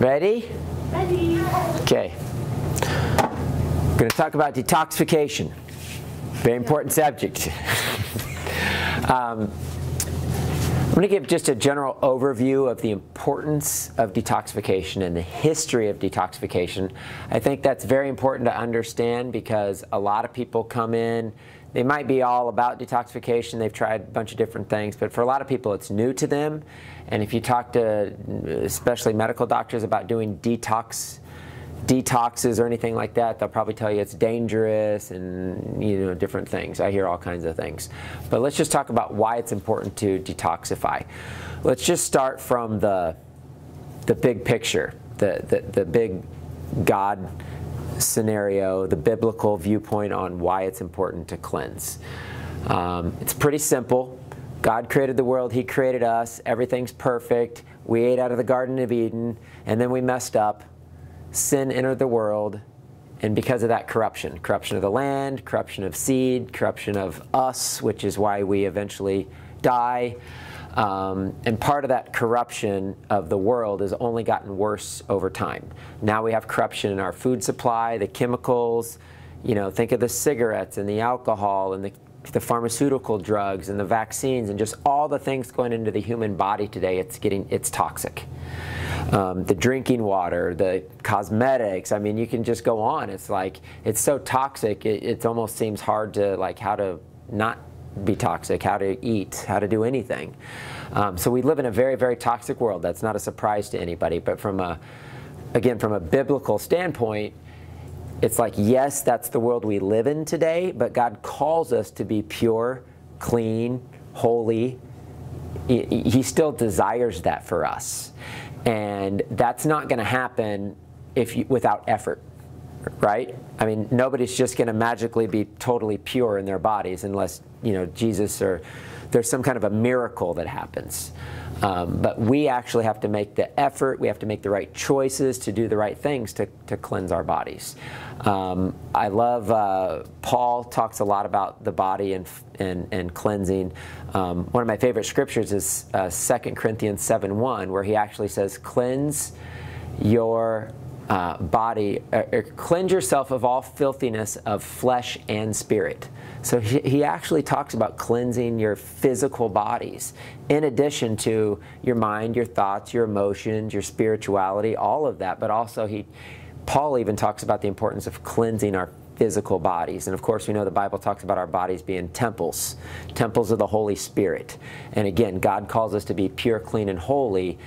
Ready? Ready. Okay. I'm going to talk about detoxification. Very important subject. I'm going to give just a general overview of the importance of detoxification and the history of detoxification. I think that's very important to understand because a lot of people come in, they might be all about detoxification, they've tried a bunch of different things, but for a lot of people it's new to them. And if you talk to especially medical doctors about doing detoxes or anything like that, they'll probably tell you it's dangerous and different things. I hear all kinds of things. But let's just talk about why it's important to detoxify. Let's just start from the big picture, the big God scenario, the biblical viewpoint on why it's important to cleanse. It's pretty simple. God created the world, He created us, everything's perfect. We ate out of the Garden of Eden, and then we messed up. Sin entered the world, and because of that, corruption of the land, corruption of seed, corruption of us, which is why we eventually die. And part of that corruption of the world has only gotten worse over time. Now we have corruption in our food supply, the chemicals, think of the cigarettes and the alcohol and the pharmaceutical drugs and the vaccines and just all the things going into the human body today. It's toxic. The drinking water, the cosmetics, I mean, you can just go on. It's like, it's so toxic, it almost seems hard to, like, how to not be toxic, how to eat, how to do anything. So we live in a very, very toxic world. That's not a surprise to anybody. But again, from a biblical standpoint, it's like, yes, that's the world we live in today, but God calls us to be pure, clean, holy. He still desires that for us. And that's not going to happen without effort, right? I mean, nobody's just going to magically be totally pure in their bodies unless, Jesus or there's some kind of a miracle that happens. But we actually have to make the effort, we have to make the right choices to do the right things to cleanse our bodies. I love, Paul talks a lot about the body and cleansing. One of my favorite scriptures is 2 Corinthians 7:1, where he actually says, cleanse your body, cleanse yourself of all filthiness of flesh and spirit. So he actually talks about cleansing your physical bodies, in addition to your mind, your thoughts, your emotions, your spirituality, all of that. But also Paul even talks about the importance of cleansing our physical bodies. And of course, we know the Bible talks about our bodies being temples of the Holy Spirit. And again, God calls us to be pure, clean, and holy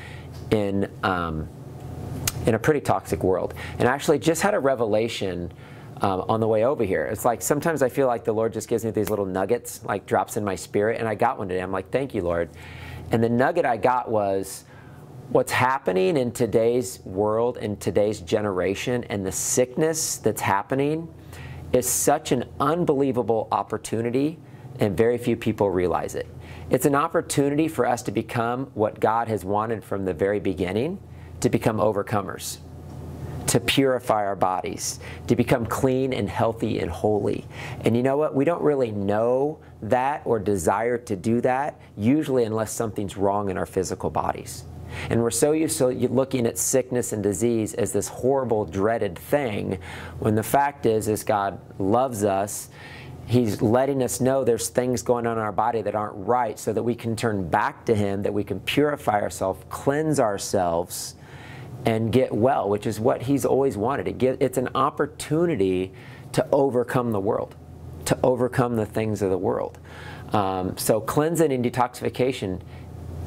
in a pretty toxic world. And I actually just had a revelation on the way over here. It's like sometimes I feel like the Lord just gives me these little nuggets, like drops in my spirit, and I got one today. I'm like, thank you, Lord. And the nugget I got was what's happening in today's world, in today's generation, and the sickness that's happening is such an unbelievable opportunity, and very few people realize it. It's an opportunity for us to become what God has wanted from the very beginning, to become overcomers, to purify our bodies, to become clean and healthy and holy. And you know what? We don't really know that or desire to do that, usually unless something's wrong in our physical bodies. And we're so used to looking at sickness and disease as this horrible, dreaded thing, when the fact is God loves us. He's letting us know there's things going on in our body that aren't right, so that we can turn back to Him, that we can purify ourselves, cleanse ourselves, and get well, which is what He's always wanted. It's an opportunity to overcome the world, to overcome the things of the world. So cleansing and detoxification,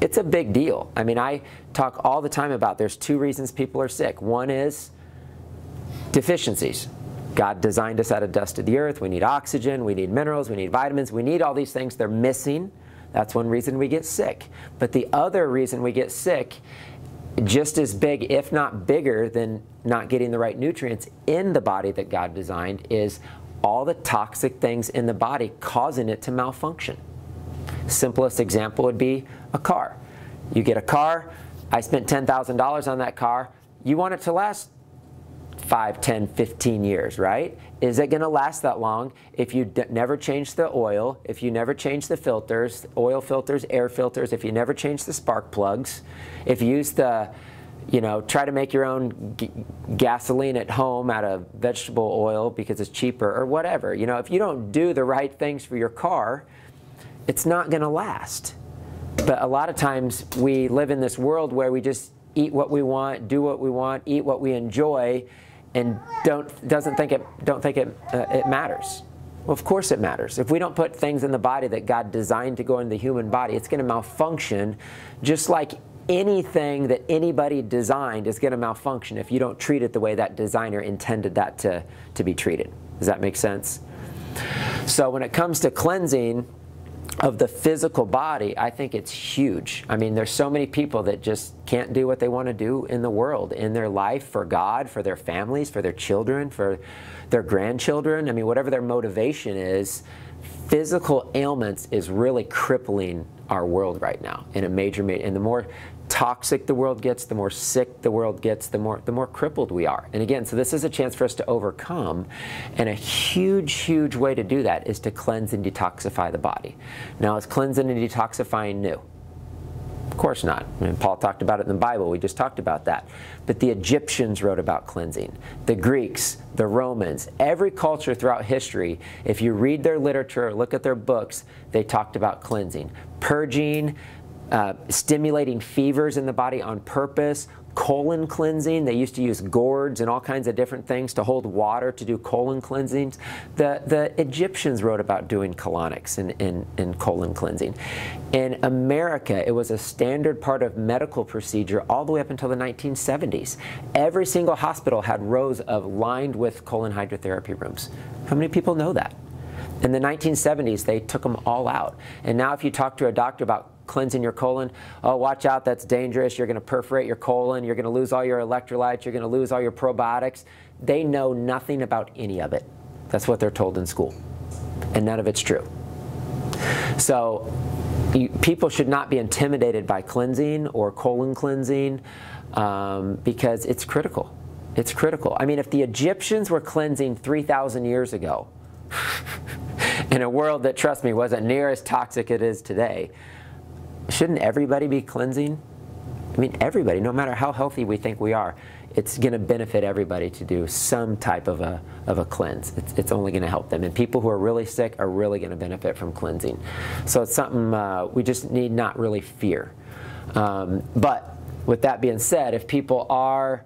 it's a big deal. I mean, I talk all the time about there's two reasons people are sick. One is deficiencies. God designed us out of dust of the earth. We need oxygen, we need minerals, we need vitamins, we need all these things. They're missing. That's one reason we get sick. But the other reason we get sick, just as big, if not bigger, than not getting the right nutrients in the body that God designed, is all the toxic things in the body causing it to malfunction. Simplest example would be a car. You get a car, I spent $10,000 on that car, you want it to last 5, 10, 15 years, right? Is it going to last that long if you never change the oil, if you never change the filters, oil filters, air filters, if you never change the spark plugs, if you use the You know, try to make your own gasoline at home out of vegetable oil because it's cheaper or whatever. You know, if you don't do the right things for your car, it's not going to last. But a lot of times we live in this world where we just eat what we want, do what we want, eat what we enjoy, and don't think it matters. Well, of course it matters. If we don't put things in the body that God designed to go in the human body, it's going to malfunction, just like anything that anybody designed is going to malfunction if you don't treat it the way that designer intended that to be treated. Does that make sense? So when it comes to cleansing of the physical body, I think it's huge. I mean, there's so many people that just can't do what they want to do in the world, in their life, for God, for their families, for their children, for their grandchildren. I mean, whatever their motivation is, physical ailments is really crippling our world right now in a major, and the more toxic the world gets, the more sick the world gets, the more crippled we are. And again, so this is a chance for us to overcome, and a huge way to do that is to cleanse and detoxify the body. Now, is cleansing and detoxifying new? Of course not. I mean, Paul talked about it in the Bible. We just talked about that. But the Egyptians wrote about cleansing. The Greeks, the Romans, every culture throughout history, if you read their literature or look at their books, they talked about cleansing, purging, stimulating fevers in the body on purpose, colon cleansing. They used to use gourds and all kinds of different things to hold water to do colon cleansings. The Egyptians wrote about doing colonics and colon cleansing. In America, it was a standard part of medical procedure all the way up until the 1970s. Every single hospital had rows of lined with colon hydrotherapy rooms. How many people know that? In the 1970s, they took them all out. And now if you talk to a doctor about cleansing your colon, oh, watch out, that's dangerous, you're going to perforate your colon, you're going to lose all your electrolytes, you're going to lose all your probiotics. They know nothing about any of it. That's what they're told in school. And none of it's true. So people should not be intimidated by cleansing or colon cleansing because it's critical. It's critical. I mean, if the Egyptians were cleansing 3,000 years ago, in a world that, trust me, wasn't near as toxic as it is today, shouldn't everybody be cleansing? I mean, everybody, no matter how healthy we think we are, it's going to benefit everybody to do some type of a cleanse. It's only going to help them. And people who are really sick are really going to benefit from cleansing. So it's something we just need not really fear. But with that being said, if people are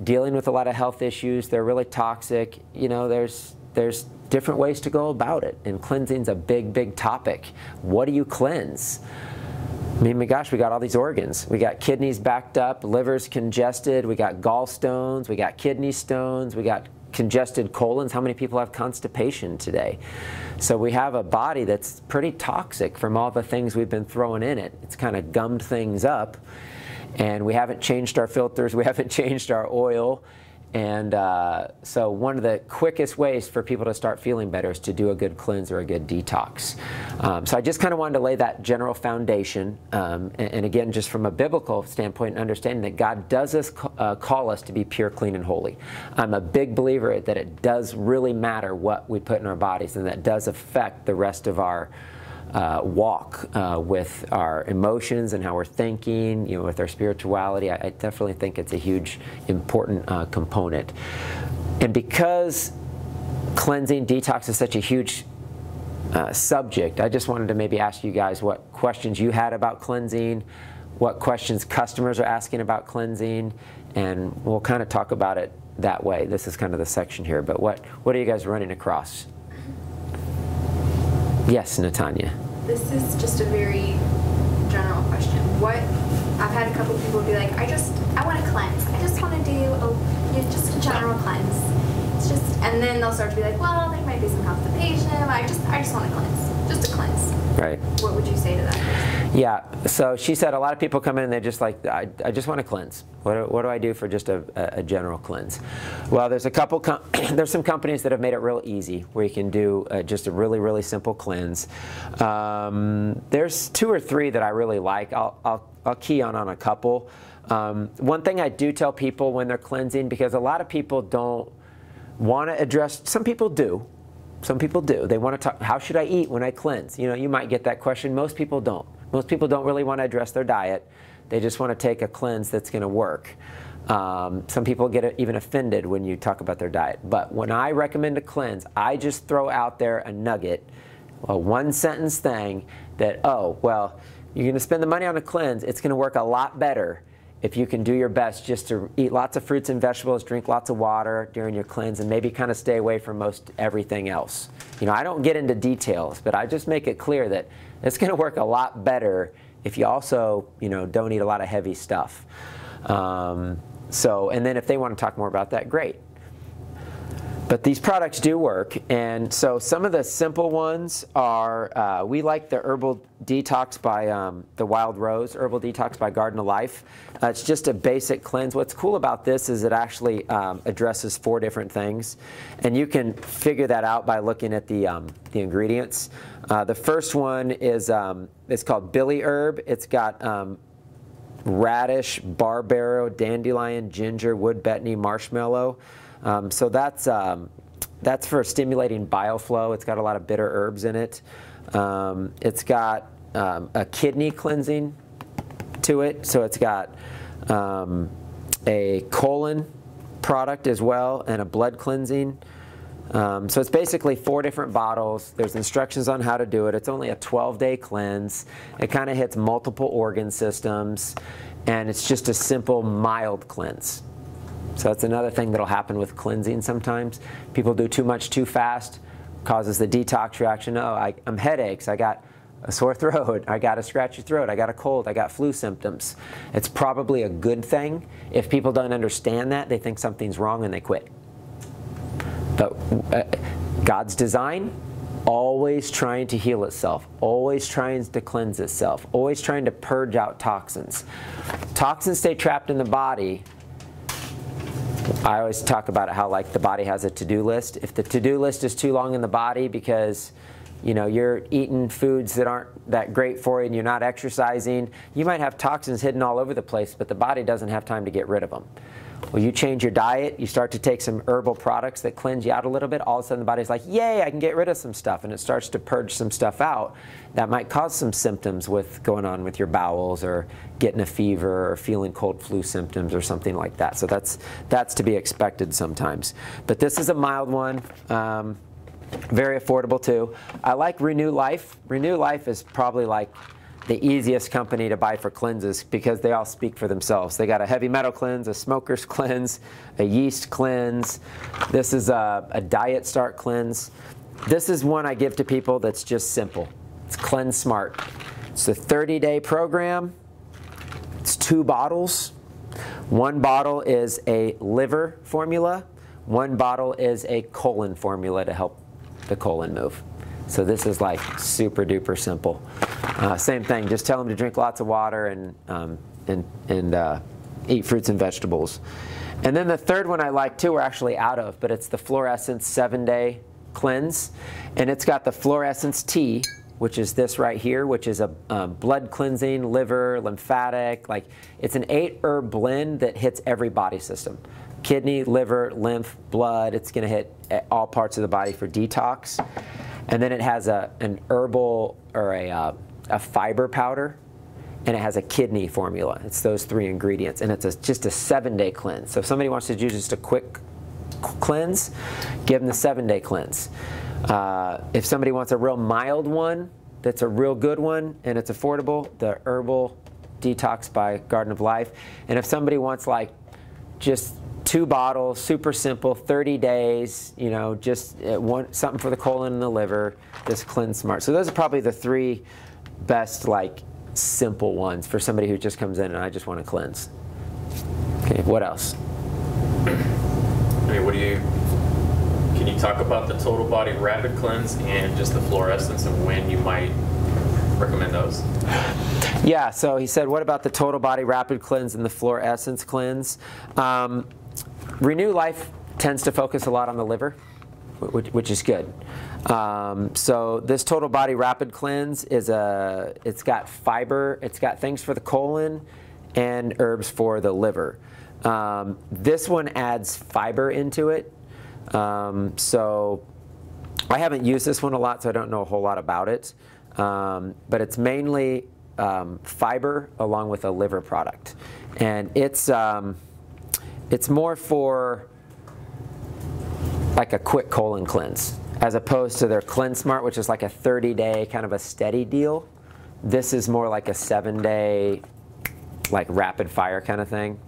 dealing with a lot of health issues, they're really toxic, you know, there's different ways to go about it. And cleansing's a big topic. What do you cleanse? I mean, my gosh, we got all these organs. We got kidneys backed up, livers congested, we got gallstones, we got kidney stones, we got congested colons. How many people have constipation today? So we have a body that's pretty toxic from all the things we've been throwing in it. It's kind of gummed things up, and we haven't changed our filters, we haven't changed our oil. And so one of the quickest ways for people to start feeling better is to do a good cleanse or a good detox. So I just kind of wanted to lay that general foundation. And again, just from a biblical standpoint, understanding that God does call us to be pure, clean, and holy. I'm a big believer that it does really matter what we put in our bodies, and that does affect the rest of our walk with our emotions and how we're thinking, you know, with our spirituality. I definitely think it's a huge, important component. And because cleansing, detox is such a huge subject, I just wanted to maybe ask you guys what questions you had about cleansing, what questions customers are asking about cleansing, and we'll kind of talk about it that way. This is kind of the section here, but what are you guys running across? Yes, Natanya. This is just a very general question. I've had a couple of people be like, I want to cleanse. I just want to do just a general cleanse. It's just, and then they'll start to be like, well, there might be some constipation. I just want to cleanse, just a cleanse. Right. What would you say to that person? Yeah. So she said a lot of people come in and they're just like, I just want to cleanse. What do I do for just a general cleanse? Well, there's a couple. There's some companies that have made it real easy where you can do just a really simple cleanse. There's 2 or 3 that I really like. I'll key on a couple. One thing I do tell people when they're cleansing, because a lot of people don't want to address. Some people do. Some people do. They want to talk, how should I eat when I cleanse? You know, you might get that question. Most people don't. Most people don't really want to address their diet. They just want to take a cleanse that's going to work. Some people get even offended when you talk about their diet. But when I recommend a cleanse, I just throw out there a nugget, a one-sentence thing that, oh, well, you're going to spend the money on a cleanse. It's going to work a lot better if you can do your best just to eat lots of fruits and vegetables, drink lots of water during your cleanse, and maybe kind of stay away from most everything else. You know, I don't get into details, but I just make it clear that it's going to work a lot better if you also, you know, don't eat a lot of heavy stuff. And then if they want to talk more about that, great. But these products do work, and so some of the simple ones are, we like the Herbal Detox by the Wild Rose, Herbal Detox by Garden of Life. It's just a basic cleanse. What's cool about this is it actually addresses 4 different things, and you can figure that out by looking at the ingredients. The first one is it's called Billy Herb. It's got radish, barberry, dandelion, ginger, wood betony, marshmallow. So that's for stimulating bile flow. It's got a lot of bitter herbs in it. It's got a kidney cleansing to it. So it's got a colon product as well and a blood cleansing. So it's basically 4 different bottles. There's instructions on how to do it. It's only a 12-day cleanse. It kind of hits multiple organ systems, and it's just a simple, mild cleanse. So that's another thing that'll happen with cleansing sometimes. People do too much too fast, causes the detox reaction. Oh, I'm headaches, I got a sore throat, I got a scratchy throat, I got a cold, I got flu symptoms. It's probably a good thing. If people don't understand that, they think something's wrong and they quit. But God's design, always trying to heal itself, always trying to cleanse itself, always trying to purge out toxins. Toxins stay trapped in the body. I always talk about how like the body has a to-do list. If the to-do list is too long in the body because you know you're eating foods that aren't that great for you and you're not exercising, you might have toxins hidden all over the place, but the body doesn't have time to get rid of them. Well, you change your diet, you start to take some herbal products that cleanse you out a little bit, all of a sudden the body's like, yay, I can get rid of some stuff, and it starts to purge some stuff out that might cause some symptoms with going on with your bowels or getting a fever or feeling cold flu symptoms or something like that. So that's to be expected sometimes. But this is a mild one. Very affordable too. I like Renew Life. Renew Life is probably like the easiest company to buy for cleanses because they all speak for themselves. They got a heavy metal cleanse, a smoker's cleanse, a yeast cleanse. This is a diet start cleanse. This is one I give to people that's just simple. It's Cleanse Smart. It's a 30-day program. It's 2 bottles. 1 bottle is a liver formula. 1 bottle is a colon formula to help the colon move. So this is like super duper simple. Same thing, just tell them to drink lots of water and eat fruits and vegetables. And then the third one I like too, we're actually out of, but it's the Florescence 7-day cleanse. And it's got the Florescence tea, which is this right here, which is a blood cleansing, liver, lymphatic, like it's an 8-herb blend that hits every body system. Kidney, liver, lymph, blood, it's gonna hit all parts of the body for detox. And then it has an herbal or a fiber powder, and it has a kidney formula. It's those 3 ingredients, and it's just a 7-day cleanse. So if somebody wants to do just a quick cleanse, give them the 7-day cleanse. If somebody wants a real mild one, that's a real good one, and it's affordable, the Herbal Detox by Garden of Life. And if somebody wants like just 2 bottles, super simple, 30 days, you know, just something for the colon and the liver, this Cleanse Smart. So those are probably the 3 best, like, simple ones for somebody who just comes in and I just want to cleanse. Okay, what else? I mean, can you talk about the Total Body Rapid Cleanse and just the Florescence and when you might recommend those? Yeah, so he said, what about the Total Body Rapid Cleanse and the Florescence Cleanse? Renew Life tends to focus a lot on the liver, which is good. So this Total Body Rapid Cleanse is it's got fiber, it's got things for the colon and herbs for the liver. This one adds fiber into it. So I haven't used this one a lot, so I don't know a whole lot about it. But it's mainly fiber along with a liver product. And it's more for like a quick colon cleanse, as opposed to their Cleanse Smart, which is like a 30-day kind of a steady deal. This is more like a 7-day, like rapid fire kind of thing.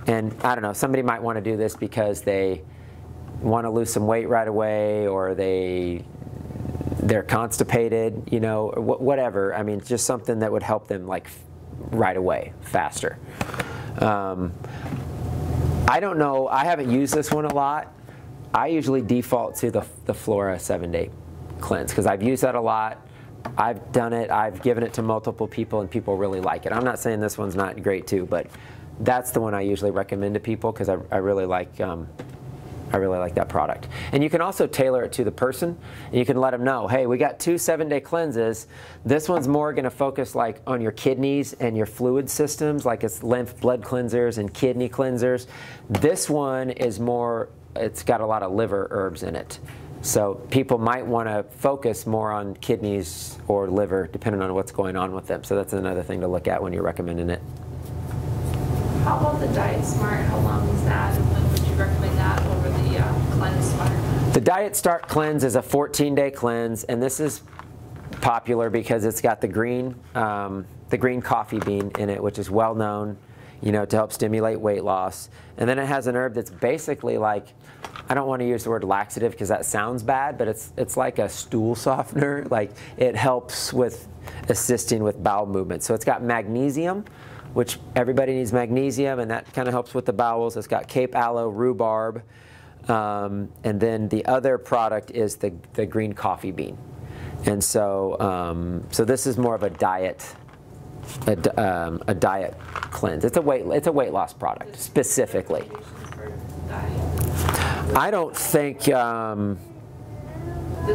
And I don't know, somebody might want to do this because they want to lose some weight right away, or they're constipated, you know, or whatever. I mean, just something that would help them like right away, faster. I don't know, I haven't used this one a lot. I usually default to the Flora 7-day cleanse because I've used that a lot. I've done it, I've given it to multiple people, and people really like it. I'm not saying this one's not great too, but that's the one I usually recommend to people because I really like that product. And you can also tailor it to the person, and you can let them know, hey, we got 2 7-day cleanses. This one's more going to focus like on your kidneys and your fluid systems, like it's lymph blood cleansers and kidney cleansers. This one is more, it's got a lot of liver herbs in it. So people might want to focus more on kidneys or liver, depending on what's going on with them. So that's another thing to look at when you're recommending it. How about the Diet Smart? How long is that, and when would you recommend that over the Cleanse Smart? The Diet Start Cleanse is a 14-day cleanse, and this is popular because it's got the green coffee bean in it, which is well known, you know, to help stimulate weight loss. And then it has an herb that's basically like, I don't want to use the word laxative because that sounds bad, but it's like a stool softener. Like it helps with assisting with bowel movement. So it's got magnesium, which everybody needs magnesium, and that kind of helps with the bowels. It's got Cape aloe, rhubarb, and then the other product is the green coffee bean. And so so this is more of a diet cleanse. It's a weight loss product specifically. I don't think. Does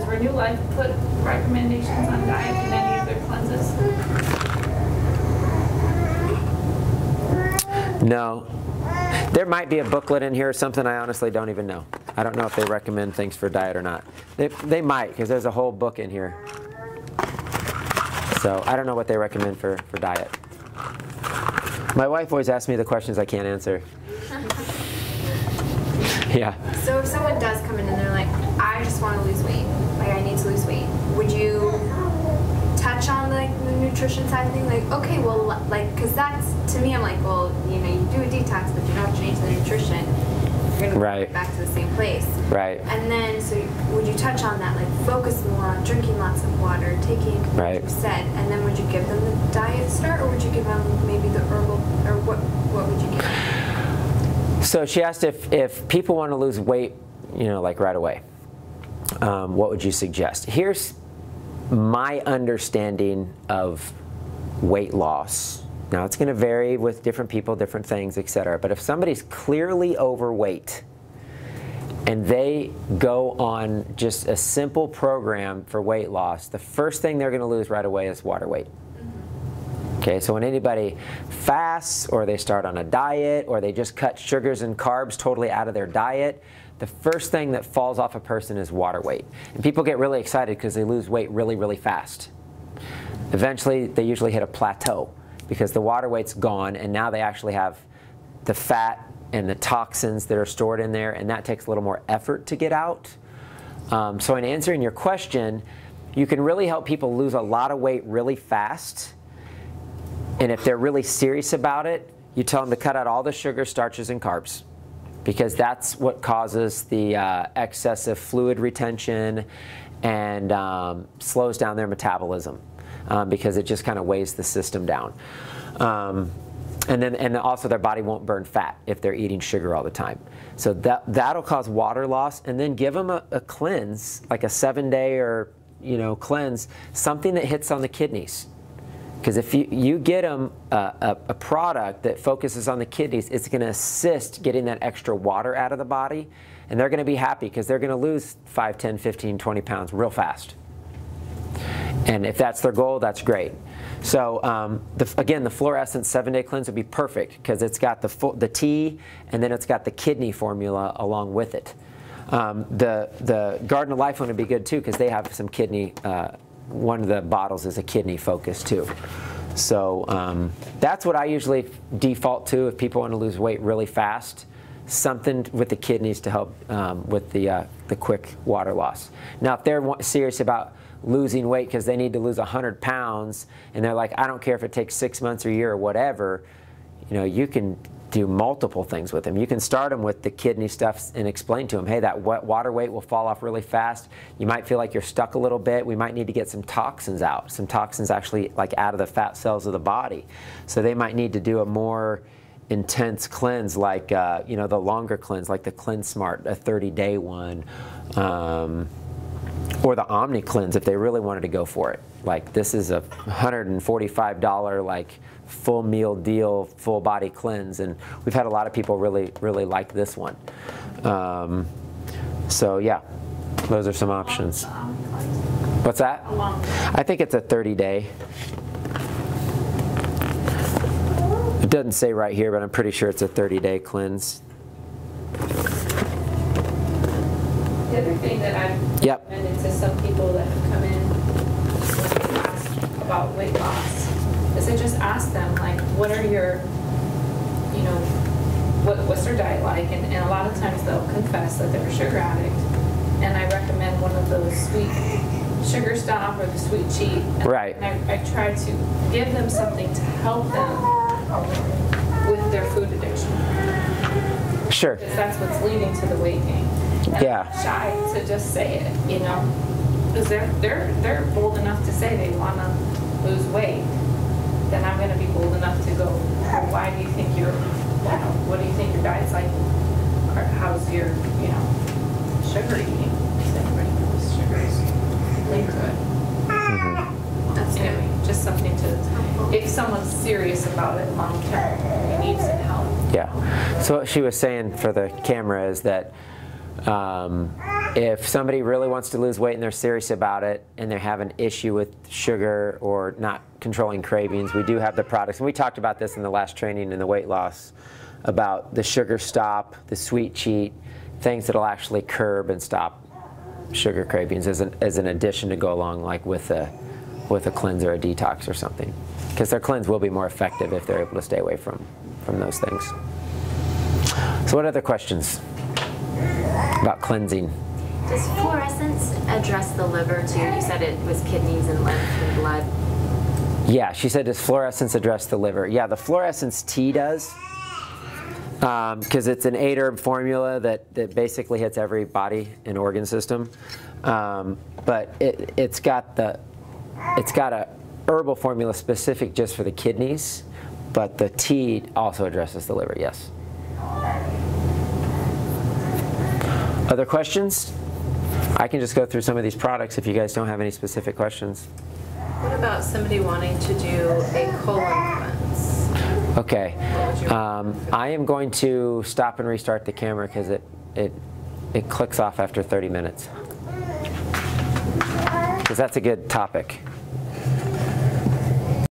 Renew Life put recommendations on diet in any of their cleanses? No. There might be a booklet in here or something. I honestly don't even know. I don't know if they recommend things for diet or not. They might, because there's a whole book in here. So I don't know what they recommend for diet. My wife always asks me the questions I can't answer. Yeah. So if someone does come in and they're like, I just want to lose weight, like I need to lose weight, would you touch on like the nutrition side of things? Like, okay, well, like, because that's, to me, I'm like, well, you know, you do a detox, but you don't change the nutrition. You're going to go back to the same place. Right. And then, so would you touch on that, like focus more on drinking lots of water, taking what you said, and then would you give them the Diet Start, or would you give them maybe the herbal, or what would you give them? So she asked if people want to lose weight, you know, like right away, what would you suggest? Here's my understanding of weight loss. Now, it's going to vary with different people, different things, etc. But if somebody's clearly overweight and they go on just a simple program for weight loss, the first thing they're going to lose right away is water weight. Okay, so when anybody fasts, or they start on a diet, or they just cut sugars and carbs totally out of their diet, the first thing that falls off a person is water weight. And people get really excited because they lose weight really, really fast. Eventually, they usually hit a plateau because the water weight's gone, and now they actually have the fat and the toxins that are stored in there, and that takes a little more effort to get out. So in answering your question, you can really help people lose a lot of weight really fast. And if they're really serious about it, you tell them to cut out all the sugar, starches, and carbs, because that's what causes the excessive fluid retention and slows down their metabolism, because it just kind of weighs the system down. And also their body won't burn fat if they're eating sugar all the time. So that'll cause water loss. And then give them a cleanse, like a 7-day or cleanse, something that hits on the kidneys. Because if you get them a product that focuses on the kidneys, it's going to assist getting that extra water out of the body, and they're going to be happy because they're going to lose 5, 10, 15, 20 pounds real fast. And if that's their goal, that's great. So again, the Florescence 7-day cleanse would be perfect because it's got the tea, and then it's got the kidney formula along with it. The Garden of Life one would be good too because they have some kidney. One of the bottles is a kidney focus too. So that's what I usually default to if people want to lose weight really fast. Something with the kidneys to help with the quick water loss. Now, if they're serious about losing weight because they need to lose 100 pounds, and they're like, I don't care if it takes 6 months or a year or whatever, you know, you can do multiple things with them. You can start them with the kidney stuff and explain to them, hey, that water weight will fall off really fast. You might feel like you're stuck a little bit. We might need to get some toxins out. Some toxins actually like out of the fat cells of the body. So they might need to do a more intense cleanse, like you know, the longer cleanse, like the Cleanse Smart, a 30-day one, or the Omni Cleanse if they really wanted to go for it. Like this is a $145 like full meal deal, full body cleanse, and we've had a lot of people really like this one. So yeah, those are some options. What's that? I think it's a 30-day. It doesn't say right here, but I'm pretty sure it's a 30-day cleanse. The other thing that I've recommended to some people that have come in and asked about weight loss is I just ask them, like, what are your, you know, what's their diet like? And a lot of times they'll confess that they're a sugar addict. And I recommend one of those sweet sugar stop or the sweet cheat. Right. And I try to give them something to help them with their food addiction. Sure. Because that's what's leading to the weight gain. And Yeah. I'm shy to just say it, you know, because they're bold enough to say they want to lose weight. Then I'm going to be bold enough to go, why do you think you're, what do you think your diet's like? Or how's your, you know, sugar eating? Because everybody knows sugar is really good. That's good. Anyway, just something to, if someone's serious about it long term, they need some help. Yeah. So what she was saying for the camera is that if somebody really wants to lose weight and they're serious about it and they have an issue with sugar or not controlling cravings, we do have the products. And we talked about this in the last training in the weight loss about the sugar stop, the sweet cheat, things that'll actually curb and stop sugar cravings as an addition to go along like with a cleanse or a detox or something. Because their cleanse will be more effective if they're able to stay away from those things. So what other questions about cleansing? Does Florescence address the liver too? You said it was kidneys and lymph and blood. Yeah, she said, does Florescence address the liver? Yeah, the Florescence tea does, because it's an 8-herb formula that basically hits every body and organ system. But it's got a herbal formula specific just for the kidneys, but the tea also addresses the liver, yes. Other questions? I can just go through some of these products if you guys don't have any specific questions. What about somebody wanting to do a colon cleanse? Okay. I am going to stop and restart the camera because it clicks off after 30 minutes. Because that's a good topic.